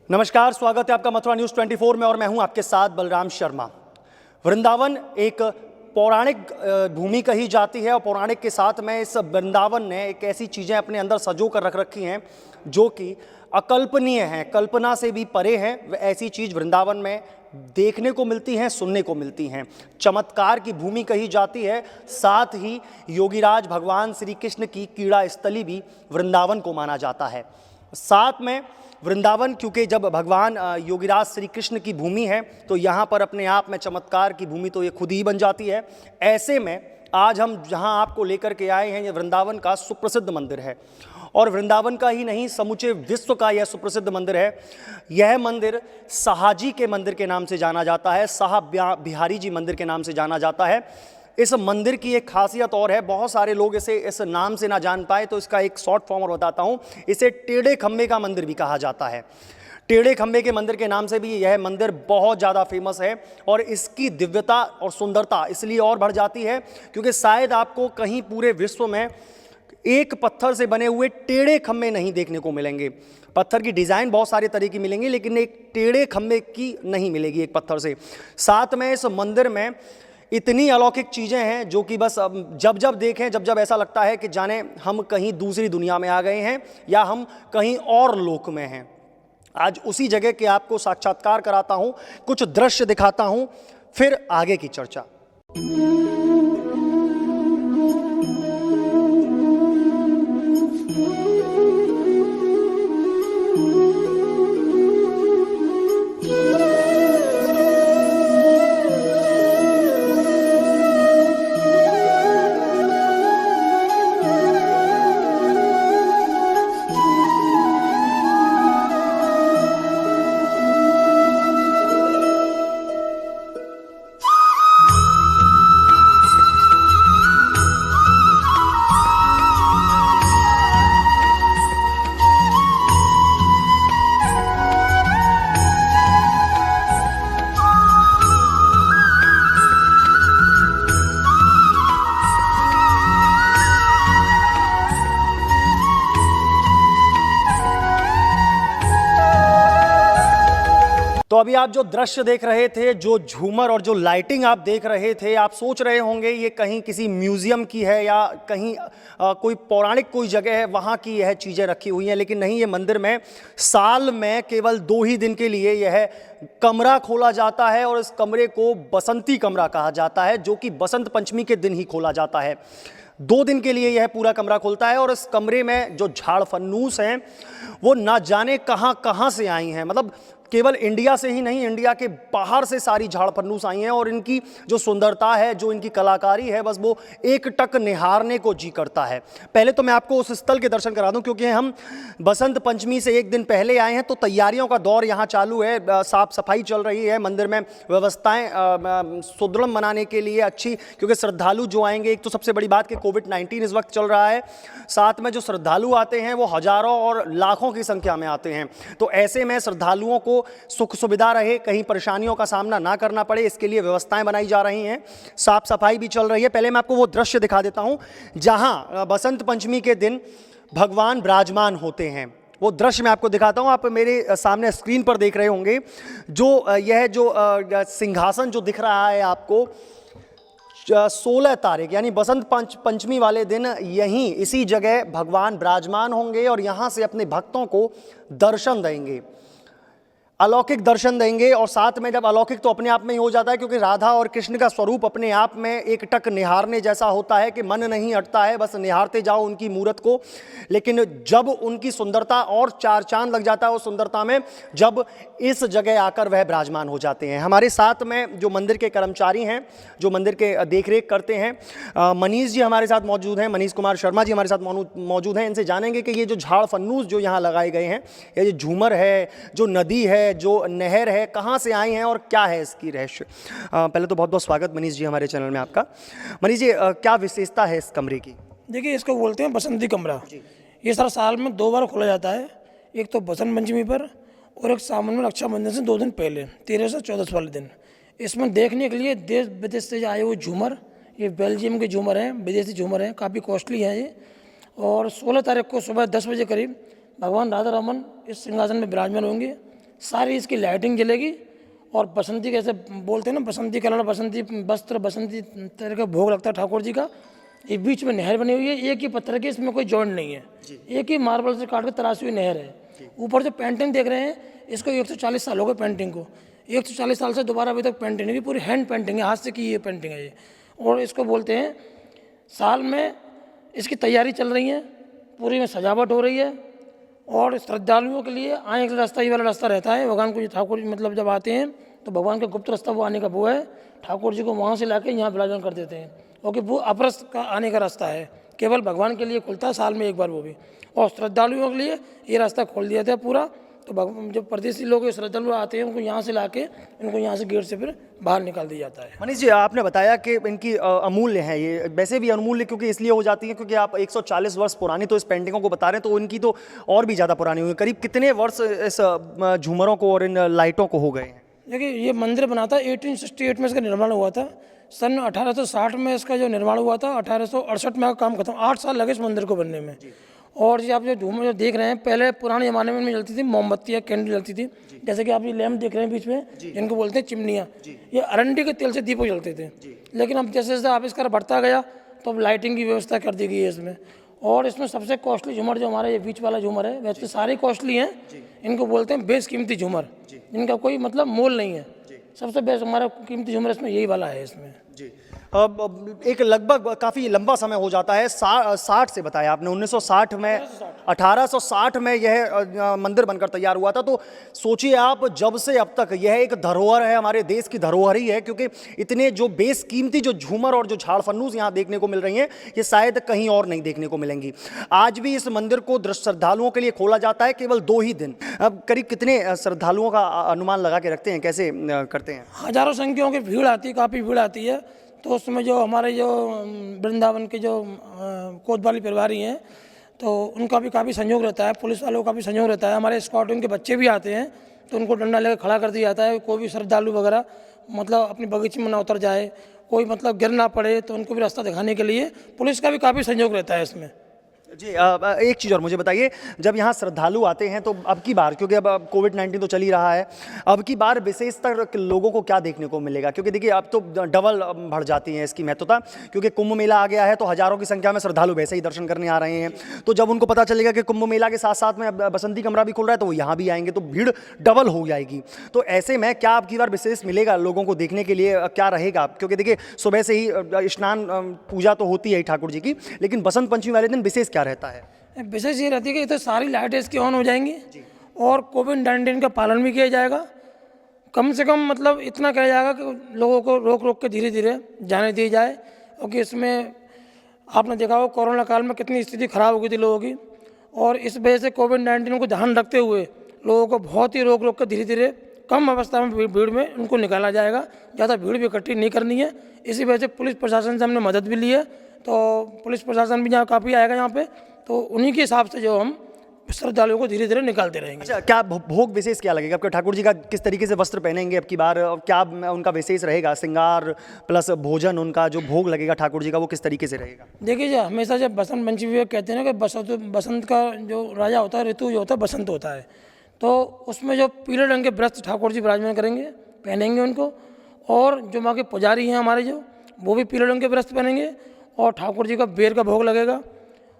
नमस्कार, स्वागत है आपका मथुरा न्यूज़ 24 में और मैं हूं आपके साथ बलराम शर्मा। वृंदावन एक पौराणिक भूमि कही जाती है और पौराणिक के साथ में इस वृंदावन ने एक ऐसी चीज़ें अपने अंदर सजो कर रख रखी हैं जो कि अकल्पनीय हैं, कल्पना से भी परे हैं। ऐसी चीज़ वृंदावन में देखने को मिलती हैं, सुनने को मिलती हैं। चमत्कार की भूमि कही जाती है। साथ ही योगीराज भगवान श्री कृष्ण की क्रीड़ा स्थली भी वृंदावन को माना जाता है। साथ में वृंदावन, क्योंकि जब भगवान योगीराज श्री कृष्ण की भूमि है तो यहाँ पर अपने आप में चमत्कार की भूमि तो ये खुद ही बन जाती है। ऐसे में आज हम जहाँ आपको लेकर के आए हैं, ये वृंदावन का सुप्रसिद्ध मंदिर है और वृंदावन का ही नहीं, समूचे विश्व का यह सुप्रसिद्ध मंदिर है। यह मंदिर शाहजी के मंदिर के नाम से जाना जाता है, शाह बिहारी जी मंदिर के नाम से जाना जाता है। इस मंदिर की एक खासियत और है, बहुत सारे लोग इसे इस नाम से ना जान पाए तो इसका एक शॉर्ट फॉर्म और बताता हूँ। इसे टेढ़े खम्भे का मंदिर भी कहा जाता है। टेढ़े खम्भे के मंदिर के नाम से भी यह मंदिर बहुत ज़्यादा फेमस है और इसकी दिव्यता और सुंदरता इसलिए और बढ़ जाती है क्योंकि शायद आपको कहीं पूरे विश्व में एक पत्थर से बने हुए टेढ़े खम्भे नहीं देखने को मिलेंगे। पत्थर की डिज़ाइन बहुत सारे तरह की मिलेंगी लेकिन एक टेढ़े खम्भे की नहीं मिलेगी एक पत्थर से। साथ में इस मंदिर में इतनी अलौकिक चीज़ें हैं जो कि बस जब जब देखें, जब जब ऐसा लगता है कि जाने हम कहीं दूसरी दुनिया में आ गए हैं या हम कहीं और लोक में हैं। आज उसी जगह के आपको साक्षात्कार कराता हूं, कुछ दृश्य दिखाता हूं, फिर आगे की चर्चा। तो अभी आप जो दृश्य देख रहे थे, जो झूमर और जो लाइटिंग आप देख रहे थे, आप सोच रहे होंगे ये कहीं किसी म्यूजियम की है या कहीं कोई पौराणिक कोई जगह है वहाँ की यह चीज़ें रखी हुई हैं, लेकिन नहीं, ये मंदिर में साल में केवल 2 ही दिन के लिए यह कमरा खोला जाता है और इस कमरे को बसंती कमरा कहा जाता है, जो कि बसंत पंचमी के दिन ही खोला जाता है। 2 दिन के लिए यह पूरा कमरा खुलता है और इस कमरे में जो झाड़ फन्नूस हैं वो ना जाने कहाँ कहाँ से आई हैं। मतलब केवल इंडिया से ही नहीं, इंडिया के बाहर से सारी झाड़ फन्नूस आई हैं और इनकी जो सुंदरता है, जो इनकी कलाकारी है, बस वो एक टक निहारने को जी करता है। पहले तो मैं आपको उस स्थल के दर्शन करा दूं क्योंकि हम बसंत पंचमी से 1 दिन पहले आए हैं तो तैयारियों का दौर यहाँ चालू है। साफ सफाई चल रही है, मंदिर में व्यवस्थाएं सुदृढ़ बनाने के लिए अच्छी, क्योंकि श्रद्धालु जो आएंगे, एक तो सबसे बड़ी बात कि कोविड-19 इस वक्त चल रहा है, साथ में जो श्रद्धालु आते हैं वो हजारों और लाखों की संख्या में आते हैं। तो ऐसे में श्रद्धालुओं को सुख सुविधा रहे, कहीं परेशानियों का सामना ना करना पड़े, इसके लिए व्यवस्थाएं बनाई जा रही हैं, साफ सफाई भी चल रही है। पहले मैं आपको वो दृश्य दिखा देता हूं जहां बसंत पंचमी के दिन भगवान विराजमान होते हैं। वो दृश्य मैं आपको दिखाता हूं। आप मेरे सामने स्क्रीन पर देख रहे होंगे यह जो सिंहासन जो दिख रहा है आपको, 16 तारीख यानी बसंत पंचमी वाले दिन यहीं इसी जगह भगवान विराजमान होंगे और यहाँ से अपने भक्तों को दर्शन देंगे, अलौकिक दर्शन देंगे। और साथ में जब अलौकिक तो अपने आप में ही हो जाता है क्योंकि राधा और कृष्ण का स्वरूप अपने आप में एक टक निहारने जैसा होता है कि मन नहीं हटता है, बस निहारते जाओ उनकी मूरत को। लेकिन जब उनकी सुंदरता और 4 चांद लग जाता है उस सुंदरता में, जब इस जगह आकर वह विराजमान हो जाते हैं। हमारे साथ में जो मंदिर के कर्मचारी हैं, जो मंदिर के देखरेख करते हैं, मनीष जी हमारे साथ मौजूद हैं, मनीष कुमार शर्मा जी हमारे साथ मौजूद हैं। इनसे जानेंगे कि ये जो झाड़ फन्नूस जो यहाँ लगाए गए हैं, ये जो झूमर है, जो नदी है, जो नहर है, कहाँ से आई हैं और क्या है इसकी रहस्य। पहले तो बहुत बहुत स्वागत मनीष जी हमारे चैनल में आपका। मनीष जी, क्या विशेषता है इस कमरे की? देखिए, इसको बोलते हैं बसंती कमरा। ये साल में 2 बार खोला जाता है, एक तो बसंत पंचमी पर और एक सावन में रक्षाबंधन से 2 दिन पहले, 13 से 14 वाले दिन। इसमें देखने के लिए देश विदेश से आए हुए झूमर, ये बेल्जियम के झूमर हैं, विदेशी झूमर हैं, काफ़ी कॉस्टली हैं ये। और 16 तारीख को सुबह 10 बजे करीब भगवान राधा रमन इस सिंहासन में विराजमान होंगे। सारी इसकी लाइटिंग जलेगी और बसंती कैसे बोलते हैं ना, बसंती कलर, बसंती वस्त्र, बसंती तरह का भोग लगता है ठाकुर जी का। ये बीच में नहर बनी हुई है, एक ही पत्थर की, इसमें कोई जॉइंट नहीं है, एक ही मार्बल से काट के तराशी हुई नहर है। ऊपर जो पेंटिंग देख रहे हैं, इसको 140 साल हो गए पेंटिंग को। 140 साल से दोबारा अभी तक पेंटिंग नहीं, पूरी हैंड पेंटिंग है, हाथ से की ये पेंटिंग है ये। और इसको बोलते हैं, साल में इसकी तैयारी चल रही है, पूरी में सजावट हो रही है। और श्रद्धालुओं के लिए आने का रास्ता ये वाला रास्ता रहता है। भगवान को ठाकुर जी मतलब जब आते हैं तो भगवान का गुप्त रास्ता वो आने का वो है, ठाकुर जी को वहाँ से लाके यहाँ विराजमान कर देते हैं, क्योंकि वो अपरस का आने का रास्ता है, केवल भगवान के लिए खुलता है साल में एक बार वो भी। और श्रद्धालुओं के लिए ये रास्ता खोल दिया था पूरा। तो जो परदेसी लोग श्रद्धालु आते हैं उनको यहाँ से लाके इनको यहाँ से गेट से फिर बाहर निकाल दिया जाता है। मनीष जी, आपने बताया कि इनकी अमूल्य है, ये वैसे भी अमूल्य क्योंकि इसलिए हो जाती है क्योंकि आप 140 वर्ष पुरानी तो इस पेंटिंगों को बता रहे हैं, तो इनकी तो और भी ज़्यादा पुरानी हुई। करीब कितने वर्ष इस झूमरों को और इन लाइटों को हो गए हैं? देखिए, ये मंदिर बना था 1868 में, इसका निर्माण हुआ था। सन 1860 में इसका जो निर्माण हुआ था, 1868 में काम खत्म। 8 साल लगे इस मंदिर को बनने में। और ये आप जो झूमर जो देख रहे हैं, पहले पुराने ज़माने में इनमें जलती थी मोमबत्ती या कैंडल जलती थी, जैसे कि आप ये लैम्प देख रहे हैं बीच में, जिनको बोलते हैं चिमनियाँ। ये अरंडी के तेल से दीपक जलते थे, लेकिन अब जैसे जैसे आविष्कार बढ़ता गया तो अब लाइटिंग की व्यवस्था कर दी गई है इसमें। और इसमें सबसे कॉस्टली झूमर जो हमारा ये बीच वाला झूमर है, वैसे सारे कॉस्टली हैं, इनको बोलते हैं बेस कीमती झूमर, इनका कोई मतलब मोल नहीं है। सबसे बेस्ट हमारा कीमती झूमर इसमें यही वाला है इसमें जी। अब एक लगभग काफ़ी लंबा समय हो जाता है, 60 से बताया आपने, 1960 में, 1860 में यह मंदिर बनकर तैयार हुआ था। तो सोचिए आप, जब से अब तक यह एक धरोहर है, हमारे देश की धरोहर ही है, क्योंकि इतने जो बेसकीमती जो झूमर और जो झाड़ फन्नूस यहाँ देखने को मिल रही हैं, ये शायद कहीं और नहीं देखने को मिलेंगी। आज भी इस मंदिर को श्रद्धालुओं के लिए खोला जाता है केवल 2 ही दिन। अब करीब कितने श्रद्धालुओं का अनुमान लगा के रखते हैं, कैसे करते हैं? हजारों संख्याओं की भीड़ आती है, काफ़ी भीड़ आती है। तो उसमें जो हमारे जो वृंदावन के जो कोतवाली परिवारी हैं, तो उनका भी काफ़ी सहयोग रहता है, पुलिस वालों का भी सहयोग रहता है। हमारे स्कॉटिंग के बच्चे भी आते हैं, तो उनको डंडा लेकर खड़ा कर दिया जाता है। कोई भी श्रद्धालु वगैरह मतलब अपनी बगीचे में ना उतर जाए, कोई मतलब गिर ना पड़े, तो उनको भी रास्ता दिखाने के लिए पुलिस का भी काफ़ी सहयोग रहता है इसमें। जी, एक चीज़ और मुझे बताइए, जब यहाँ श्रद्धालु आते हैं तो अब की बार, क्योंकि अब कोविड-19 तो चल ही रहा है, अब की बार विशेषतर लोगों को क्या देखने को मिलेगा? क्योंकि देखिए अब तो डबल बढ़ जाती है इसकी महत्वता, क्योंकि कुंभ मेला आ गया है, तो हज़ारों की संख्या में श्रद्धालु वैसे ही दर्शन करने आ रहे हैं। तो जब उनको पता चलेगा कि कुंभ मेला के साथ साथ में बसंती कमरा भी खुल रहा है, तो वो यहाँ भी आएंगे, तो भीड़ डबल हो जाएगी। तो ऐसे में क्या अब की बार विशेष मिलेगा लोगों को देखने के लिए, क्या रहेगा? क्योंकि देखिए सुबह से ही स्नान पूजा तो होती है ठाकुर जी की, लेकिन बसंत पंचमी वाले दिन विशेष क्या रहता है? विशेष ये रहती है कि तो सारी लाइटें इसकी ऑन हो जाएंगी और कोविड-19 का पालन भी किया जाएगा। कम से कम मतलब इतना किया जाएगा कि लोगों को रोक रोक के धीरे धीरे जाने दी जाए, क्योंकि इसमें आपने देखा हो कोरोना काल में कितनी स्थिति खराब हो गई थी लोगों की, और इस वजह से कोविड-19 को ध्यान रखते हुए लोगों को बहुत ही रोक रोक के धीरे धीरे कम अवस्था में भीड़ में उनको निकाला जाएगा। ज़्यादा भीड़ भी इकट्ठी नहीं करनी है। इसी वजह से पुलिस प्रशासन से हमने मदद भी ली है, तो पुलिस प्रशासन भी यहाँ काफ़ी आएगा यहाँ पे, तो उन्हीं के हिसाब से जो हम श्रद्धालुओं को धीरे धीरे निकालते रहेंगे। अच्छा, क्या भोग विशेष क्या लगेगा आपके ठाकुर जी का? किस तरीके से वस्त्र पहनेंगे अब की बार? क्या उनका विशेष रहेगा? श्रृंगार प्लस भोजन, उनका जो भोग लगेगा ठाकुर जी का, वो किस तरीके से रहेगा? देखिए, जो हमेशा जब बसंत पंचमी कहते हैं ना कि बसंत का जो राजा होता है, ऋतु जो होता है बसंत होता है, तो उसमें जो पीले रंग के वस्त्र ठाकुर जी विराजमान करेंगे, पहनेंगे उनको। और जो माँ के पुजारी हैं हमारे जो, वो भी पीले रंग के वस्त्र पहनेंगे, और ठाकुर जी का बेर का भोग लगेगा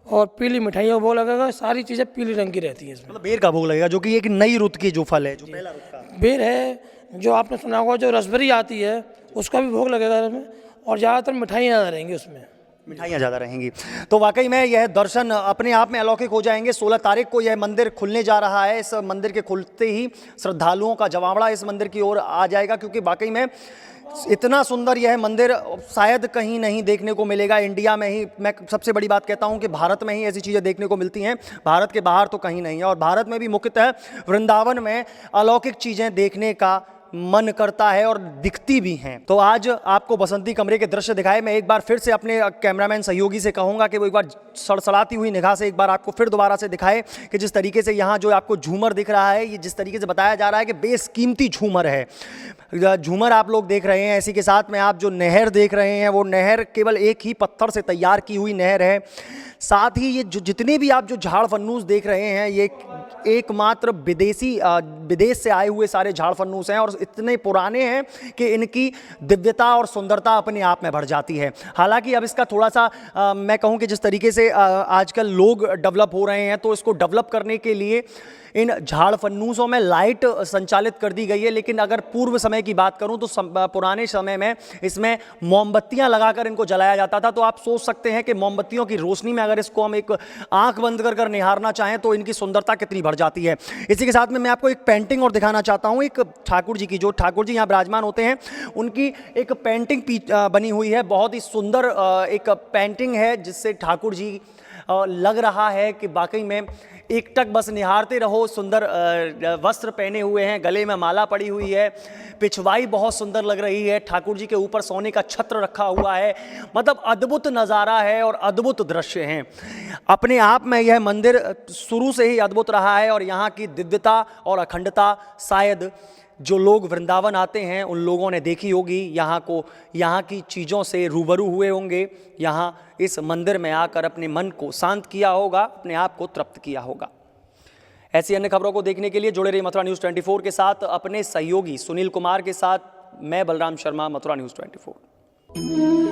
और पीली मिठाइयों का भोग लगेगा। सारी चीज़ें पीले रंग की रहती हैं इसमें। मतलब बेर का भोग लगेगा, जो कि एक नई रुत की जो फल है, जो पहला रुत का बेर है। जो आपने सुना होगा जो रसबेरी आती है, उसका भी भोग लगेगा इसमें, और ज़्यादातर मिठाइयाँ ज़्यादा रहेंगी उसमें, मिठाइयाँ ज़्यादा रहेंगी। तो वाकई में यह दर्शन अपने आप में अलौकिक हो जाएंगे। 16 तारीख को यह मंदिर खुलने जा रहा है। इस मंदिर के खुलते ही श्रद्धालुओं का जमावड़ा इस मंदिर की ओर आ जाएगा, क्योंकि वाकई में इतना सुंदर यह मंदिर शायद कहीं नहीं देखने को मिलेगा। इंडिया में ही, मैं सबसे बड़ी बात कहता हूं कि भारत में ही ऐसी चीज़ें देखने को मिलती हैं, भारत के बाहर तो कहीं नहीं है। और भारत में भी मुख्यतः वृंदावन में अलौकिक चीज़ें देखने का मन करता है और दिखती भी हैं। तो आज आपको बसंती कमरे के दृश्य दिखाए। मैं एक बार फिर से अपने कैमरामैन सहयोगी से कहूँगा कि वो एक बार सड़सड़ाती हुई निगाह से एक बार आपको फिर दोबारा से दिखाए कि जिस तरीके से यहाँ जो आपको झूमर दिख रहा है, ये जिस तरीके से बताया जा रहा है कि बेसकीमती झूमर है। झूमर आप लोग देख रहे हैं, इसी के साथ में आप जो नहर देख रहे हैं वो नहर केवल एक ही पत्थर से तैयार की हुई नहर है। साथ ही ये जो जितने भी आप जो झाड़ फन्नूस देख रहे हैं ये एकमात्र विदेश से आए हुए सारे झाड़ फन्नूस हैं और इतने पुराने हैं कि इनकी दिव्यता और सुंदरता अपने आप में भर जाती है। हालांकि अब इसका थोड़ा सा मैं कहूँ कि जिस तरीके से आजकल लोग डेवलप हो रहे हैं तो इसको डेवलप करने के लिए इन झाड़ फन्नूसों में लाइट संचालित कर दी गई है, लेकिन अगर पूर्व समय की बात करूं तो पुराने समय में इसमें मोमबत्तियां लगाकर इनको जलाया जाता था। तो आप सोच सकते हैं कि मोमबत्तियों की रोशनी में अगर इसको हम एक आंख बंद कर निहारना चाहें तो इनकी सुंदरता कितनी बढ़ जाती है। इसी के साथ में मैं आपको एक पेंटिंग और दिखाना चाहता हूं, एक ठाकुर जी की, जो ठाकुर जी यहाँ विराजमान होते हैं उनकी एक पेंटिंग बनी हुई है। बहुत ही सुंदर एक पेंटिंग है जिससे ठाकुर जी लग रहा है कि वाकई में एकटक बस निहारते रहो। सुंदर वस्त्र पहने हुए हैं, गले में माला पड़ी हुई है, पिछवाई बहुत सुंदर लग रही है, ठाकुर जी के ऊपर सोने का छत्र रखा हुआ है। मतलब अद्भुत नज़ारा है और अद्भुत दृश्य हैं। अपने आप में यह मंदिर शुरू से ही अद्भुत रहा है और यहाँ की दिव्यता और अखंडता शायद जो लोग वृंदावन आते हैं उन लोगों ने देखी होगी, यहाँ की चीज़ों से रूबरू हुए होंगे, यहाँ इस मंदिर में आकर अपने मन को शांत किया होगा, अपने आप को तृप्त किया होगा। ऐसी अन्य खबरों को देखने के लिए जुड़े रहिए मथुरा न्यूज़ 24 के साथ। अपने सहयोगी सुनील कुमार के साथ मैं बलराम शर्मा, मथुरा न्यूज़ 24।